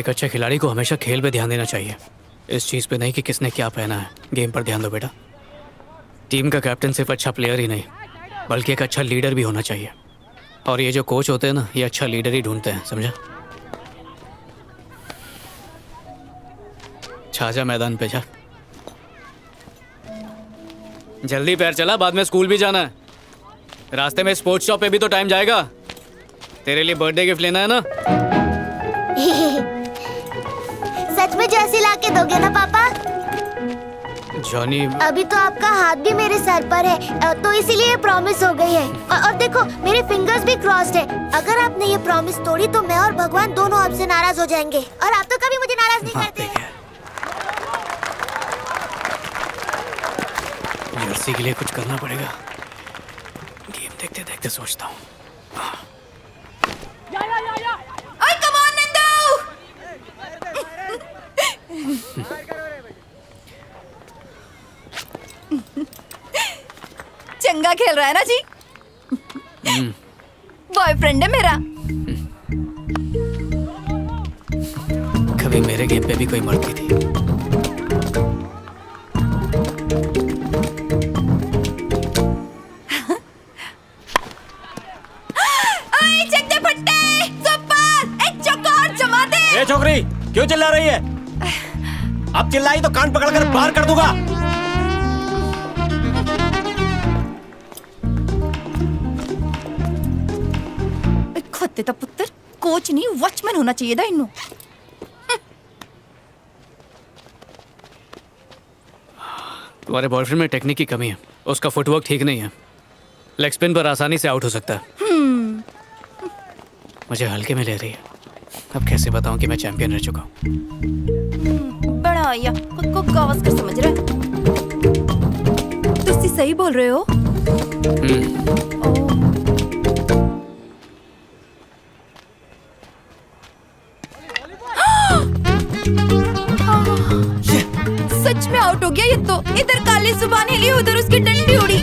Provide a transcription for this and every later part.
एक अच्छे खिलाड़ी को हमेशा खेल पे ध्यान देना चाहिए, इस चीज़ पे नहीं कि किसने क्या पहना है। गेम पर ध्यान दो बेटा। टीम का कैप्टन सिर्फ अच्छा प्लेयर ही नहीं बल्कि एक अच्छा लीडर भी होना चाहिए। और ये जो कोच होते हैं ना, ये अच्छा लीडर ही ढूंढते हैं, समझा? छाजा मैदान पे जा, जल्दी पैर चला, बाद में स्कूल भी जाना है। रास्ते में स्पोर्ट्स शॉप पे भी तो टाइम जाएगा। तेरे लिए बर्थडे गिफ्ट लेना है ना? सच में जर्सी ला के दोगे ना पापा? जॉनी, अभी तो आपका हाथ भी मेरे सर पर है, तो इसीलिए प्रॉमिस हो गई है। और देखो मेरे फिंगर्स भी क्रॉस्ड है। अगर आपने ये प्रॉमिस तोड़ी तो मैं और भगवान दोनों आपसे नाराज हो जाएंगे, और आप तो कभी मुझे नाराज नहीं करते। जर्सी के लिए कुछ करना पड़ेगा। गेम देखते देखते सोचता हूँ। चंगा खेल रहा है ना जी? बॉयफ्रेंड है मेरा। कभी मेरे गेम पे भी कोई मरती थी। चक दे फट्टे, सुपर, एक चौका और जमा दे। ए छोकरी, क्यों चिल्ला रही है? अब चिल्लाई तो कान पकड़कर बाहर कर दूंगा। खोते तो पुत्र, कोच नहीं वॉचमैन होना चाहिए था इन्हों। तुम्हारे बॉयफ्रेंड में टेक्निक की कमी है, उसका फुटवर्क ठीक नहीं है, लेग स्पिन पर आसानी से आउट हो सकता है। मुझे हल्के में ले रही है। अब कैसे बताऊं कि मैं चैंपियन रह चुका हूं? बड़ा आया, खुद को गावस्कर समझ रहा है। तुसी सही बोल रहे हो? सच में आउट हो गया ये तो। इधर काली जुबान हिली, उधर उसकी डंडी उड़ी,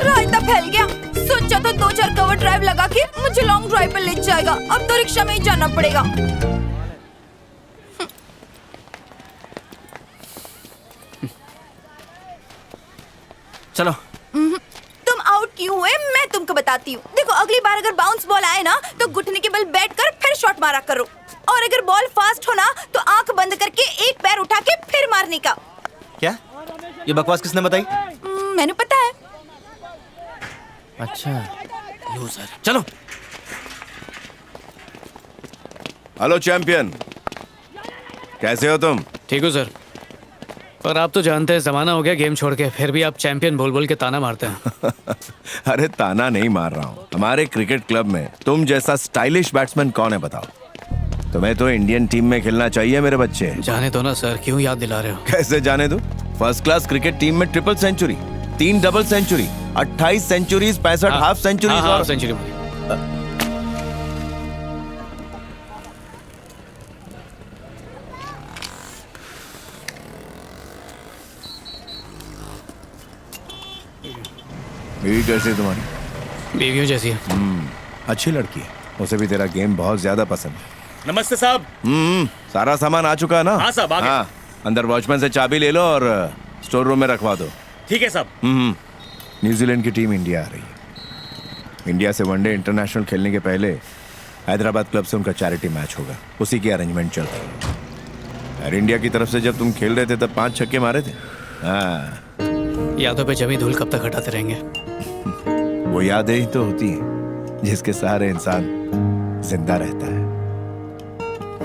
रायता फैल गया। सोचा तो 2-4 कवर ड्राइव लगा के मुझे लॉन्ग ड्राइव पे ले जाएगा, अब तो रिक्शा में ही जाना पड़ेगा। चलो। तुम आउट क्यों हुए मैं तुमको बताती हूँ। देखो अगली बार अगर बाउंस बॉल आए ना तो घुटने के बल बैठ कर फिर शॉट मारा करो, और अगर बॉल फास्ट हो ना तो आंख बंद करके एक पैर उठा के फिर मारने का। क्या? ये बकवास किसने बताई? मैंने पता है। अच्छा, लूजर। चलो। हेलो चैंपियन, कैसे हो तुम? ठीक हो सर, पर आप तो जानते हैं जमाना हो गया गेम छोड़ के, फिर भी आप चैंपियन बोल बोल के ताना मारते हैं। अरे ताना नहीं मार रहा हूँ। हमारे क्रिकेट क्लब में तुम जैसा स्टाइलिश बैट्समैन कौन है बताओ? तुम्हें तो इंडियन टीम में खेलना चाहिए मेरे बच्चे। जाने दो ना सर, क्यों याद दिला रहे हो? कैसे जाने दो? फर्स्ट क्लास क्रिकेट टीम में triple century, 3 double century, 28 centuries, 65 half centuries और सेंचुरी मारी। बीवी कैसी है तुम्हारी? बीवियों जैसी है। अच्छी लड़की है, उसे भी तेरा गेम बहुत ज्यादा पसंद है। नमस्ते साहब। सारा सामान आ चुका है ना? हाँ साहब, आ गया। हाँ, अंदर वॉचमैन से चाबी ले लो और स्टोर रूम में रखवा दो। ठीक है साहब। न्यूजीलैंड की टीम इंडिया आ रही है। इंडिया से वनडे इंटरनेशनल खेलने के पहले हैदराबाद क्लब से उनका चैरिटी मैच होगा, उसी की अरेंजमेंट चल रही है। एयर इंडिया की तरफ से जब तुम खेल रहे थे तब 5 छक्के मारे थे। हाँ, यादों पे जमी धूल कब तक हटाते रहेंगे? वो यादें ही तो होती हैं जिसके सहारे इंसान जिंदा रहता है।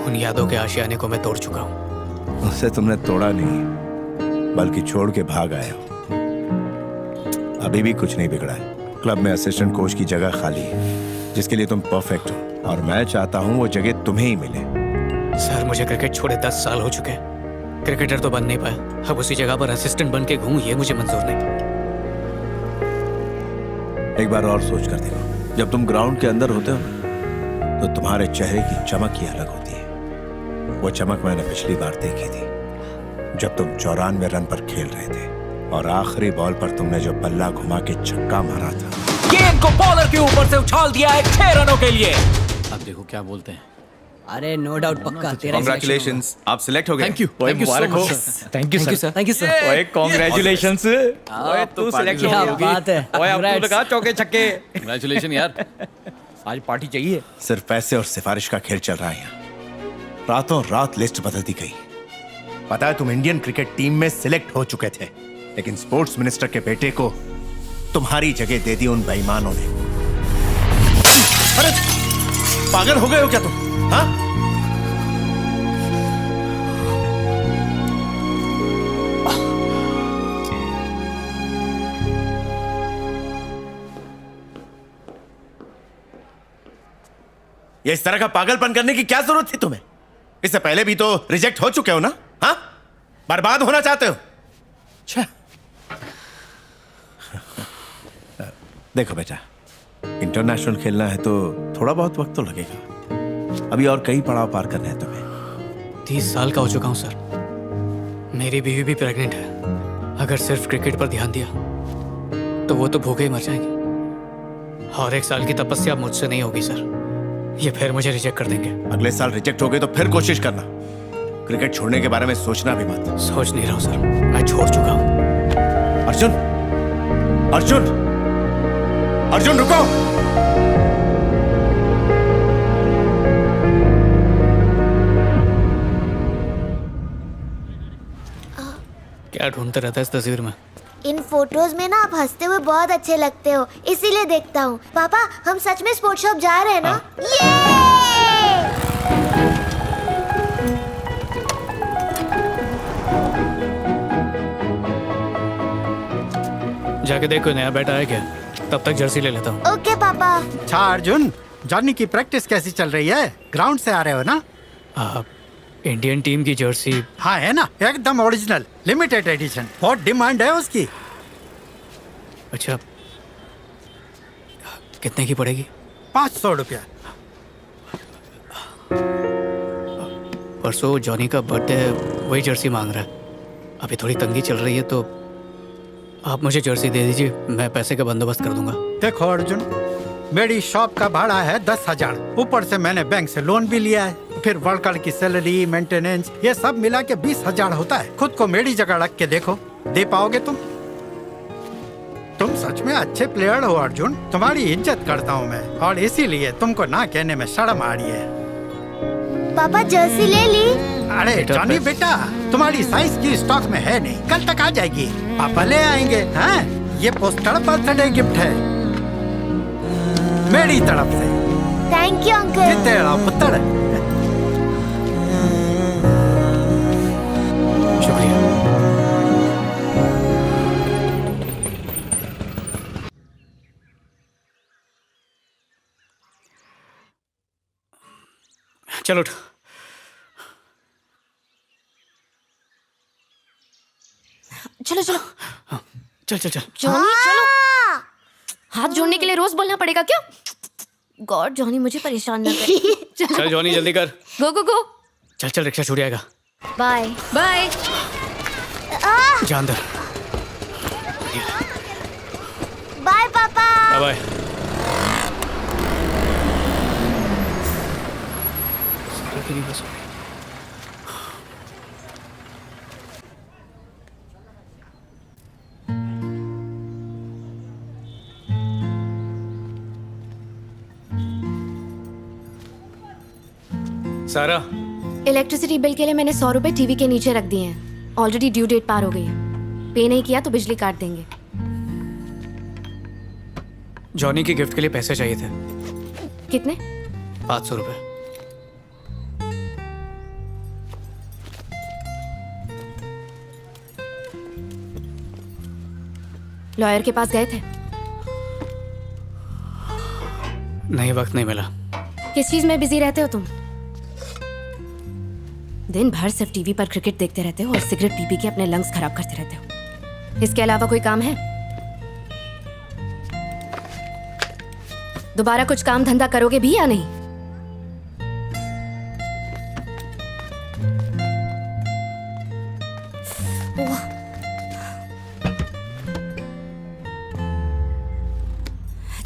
उन यादों के आशियाने को मैं तोड़ चुका हूँ। उसे तुमने तोड़ा नहीं, बल्कि छोड़ के भाग आए हो। अभी भी कुछ नहीं बिगड़ा है। क्लब में असिस्टेंट कोच की जगह खाली है, जिसके लिए तुम परफेक्ट हो, और मैं चाहता हूँ वो जगह तुम्हें ही मिले। सर, मुझे क्रिकेट छोड़े 10 साल हो चुके हैं। क्रिकेटर तो बन नहीं पाया, अब उसी जगह पर असिस्टेंट बन के घूमूं, ये मुझे मंजूर नहीं। एक बार और सोच कर देखो, जब तुम ग्राउंड के अंदर होते हो ना, तो तुम्हारे चेहरे की चमक ही अलग होती है। वो चमक मैंने पिछली बार देखी थी, जब तुम 94 रन पर खेल रहे थे और आखिरी बॉल पर तुमने जो बल्ला घुमा के छक्का मारा था। गेंद को बॉलर के ऊपर से उछाल दिया है 6 रनों के लिए। अब देखो क्या बोलते हैं। अरे नो डाउट पक्का तेरा कॉन्ग्रेचुलेशंस, आप सिलेक्ट हो गए। थैंक यू मुबारक हो। Thank you sir thank you sir ओए कॉन्ग्रेचुलेशंस। ओए तू सिलेक्ट हो क्या गया। बात है। ओए अब तू Congrats. लगा चौके छक्के। कंग्रेचुलेशन यार। आज पार्टी चाहिए। सिर्फ पैसे और सिफारिश का खेल चल रहा है यहाँ। रातों रात लिस्ट बदलती गई। पता है तुम इंडियन क्रिकेट टीम में सिलेक्ट हो चुके थे, लेकिन स्पोर्ट्स मिनिस्टर के बेटे को तुम्हारी जगह दे दी उन बेईमानों ने। अरे पागल हो गए हो क्या तुम? हाँ? ये इस तरह का पागलपन करने की क्या जरूरत थी तुम्हें? इससे पहले भी तो रिजेक्ट हो चुके हो ना? हाँ? बर्बाद होना चाहते हो? अच्छा। देखो बेटा, इंटरनेशनल खेलना है तो थोड़ा बहुत वक्त तो लगेगा। अभी और कई पड़ाव पार करने हैं तुम्हें। 30 साल का हो चुका हूँ सर। मेरी बीवी भी प्रेग्नेंट है। अगर सिर्फ क्रिकेट पर ध्यान दिया तो वो तो भूखे ही मर जाएंगे। और 1 साल की तपस्या मुझसे नहीं होगी सर। ये फिर मुझे रिजेक्ट कर देंगे। अगले साल रिजेक्ट हो गए तो फिर कोशिश करना। क्रिकेट छोड़ने के बारे में सोचना भी मत। सोच नहीं रहा हूँ सर, मैं छोड़ चुका हूँ। अर्जुन, अर्जुन, अर्जुन रुको। क्या ढूंढते रहता है इस तस्वीर में? इन फोटोज में ना आप हंसते हुए बहुत अच्छे लगते हो, इसीलिए देखता हूँ। पापा, हम सच में स्पोर्ट्स शॉप जा रहे हैं ना? ये! जाके देख कोई नया बैट आया क्या? तब तक जर्सी ले लेता हूँ। ओके पापा। अच्छा अर्जुन, जॉनी की प्रैक्टिस कैसी चल रही है? ग्राउंड से आ रहे हो ना? इंडियन टीम की जर्सी। हाँ है ना, एकदम ओरिजिनल, लिमिटेड एडिशन। बहुत डिमांड है उसकी। अच्छा, कितने की पड़ेगी? 500 रुपया। परसों जॉनी का बर्थडे है, वही जर्सी मांग रहा है। अभी थोड़ी तंगी चल रही है तो आप मुझे जर्सी दे दीजिए, मैं पैसे का बंदोबस्त कर दूंगा। देखो अर्जुन, मेरी शॉप का भाड़ा है 10,000। ऊपर से मैंने बैंक से लोन भी लिया है। फिर वर्कर की सैलरी, मेंटेनेंस, ये सब मिला के 20,000 होता है। खुद को मेरी जगह रख के देखो, दे पाओगे तुम? तुम सच में अच्छे प्लेयर हो अर्जुन, तुम्हारी इज्जत करता हूँ मैं, और इसीलिए तुमको ना कहने में शर्म आ रही है। पापा जर्सी ले ली? अरे जॉनी बेटा, तुम्हारी साइज की स्टॉक में है नहीं, कल तक आ जाएगी। पापा ले आएंगे। हाँ, ये पोस्टर बर्थडे गिफ्ट है मेरी तरफ से। Thank you uncle. तेरा पुत्र। शुक्रिया। चलो उठ। चलो चलो चल चल चल। जॉनी चलो। हाँ। हाथ जोड़ने के लिए रोज बोलना पड़ेगा क्या? गॉड, जॉनी मुझे परेशान ना कर। चल जॉनी जल्दी कर। गो गो गो। चल चल, रिक्शा छूट जाएगा। Bye bye. जा अंदर। बाय पापा। Bye bye. सारा दिन ही बस। सारा, इलेक्ट्रिसिटी बिल के लिए मैंने 100 रुपए टीवी के नीचे रख दिए हैं। ऑलरेडी ड्यू डेट पार हो गई है। पे नहीं किया तो बिजली काट देंगे। जॉनी की गिफ्ट के लिए पैसे चाहिए थे। कितने? 500 रुपए। लॉयर के पास गए थे? नहीं, वक्त नहीं मिला। किस चीज में बिजी रहते हो तुम? दिन भर सिर्फ टीवी पर क्रिकेट देखते रहते हो और सिगरेट पी पी के अपने लंग्स खराब करते रहते हो। इसके अलावा कोई काम है? दोबारा कुछ काम धंधा करोगे भी या नहीं?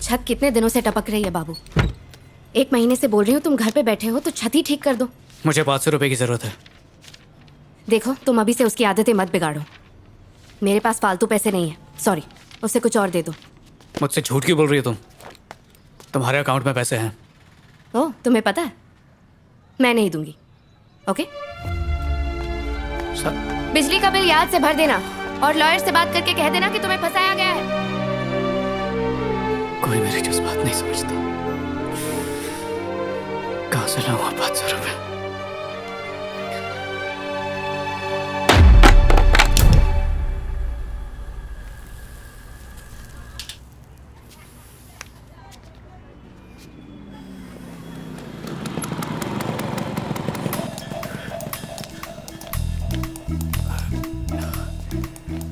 छत कितने दिनों से टपक रही है बाबू? 1 महीने से बोल रही हूँ तुम घर पे बैठे हो तो छत ही ठीक कर दो। मुझे 500 रुपए की ज़रूरत है। देखो तुम अभी से उसकी आदतें मत बिगाड़ो। मेरे पास फालतू पैसे नहीं है, सॉरी। उसे कुछ और दे दो। मुझसे झूठ क्यों बोल रही हो तुम? तुम्हारे अकाउंट में पैसे हैं। ओह, तुम्हें पता है? मैं नहीं दूंगी। ओके? बिजली का बिल याद से भर देना और लॉयर से बात करके कह देना कि तुम्हें फंसाया गया है। कोई मेरी जज्बात नहीं समझता। कहाँ से लाऊंगा 500 रुपए?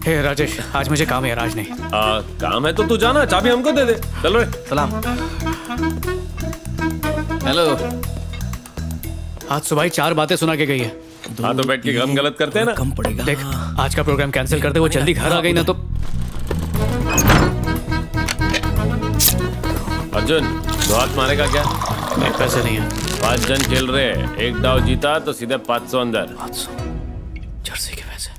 हे राजेश, आज मुझे काम है, राज नहीं। काम है तो तू जाना, चाबी हमको दे दे। चलो रे। सलाम। हेलो। आज सुबह ही 4 बातें सुना के गई है। हाँ तो बैठ के हम गलत करते हैं ना। कम पड़ेगा। देख, आज का प्रोग्राम कैंसिल कर दे। वो जल्दी घर आ गई ना तो। अर्जुन, 2 हाथ मारेगा क्या? मेरे पैसे नहीं है। 5 जन खेल रहे हैं, 1 दाव जीता तो सीधे 500 अंदर। 500 जर्सी के पैसे।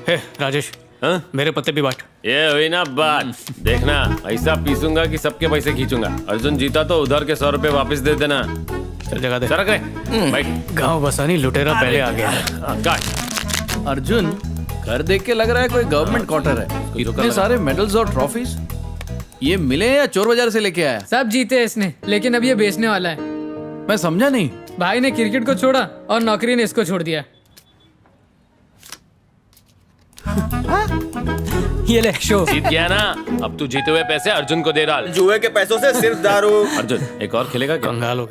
हे राजेश, हाँ? मेरे पत्ते भी बांट। ये हुई ना बात। देखना, ऐसा पीसूंगा कि सबके पैसे खींचूंगा। अर्जुन जीता तो उधर के 100 रुपए वापस दे देना। चल जगह दे। सरक रे। बैठ। गांव बसानी लुटेरा पहले आ गया। काट। अर्जुन, घर देख के लग रहा है कोई गवर्नमेंट क्वार्टर है। इतने सारे मेडल्स और ट्रॉफीज, ये मिले या चोर बाजार से लेके आया? सब जीते इसने, लेकिन अब ये बेचने वाला है। मैं समझा नहीं। भाई ने क्रिकेट को छोड़ा और नौकरी ने इसको छोड़ दिया। ये ले शो। जीत गया ना, अब तू जीते हुए पैसे अर्जुन को दे डाल। जुए के पैसों से सिर्फ दारू। अर्जुन, एक और खेलेगा क्या? कंगाल हो गया।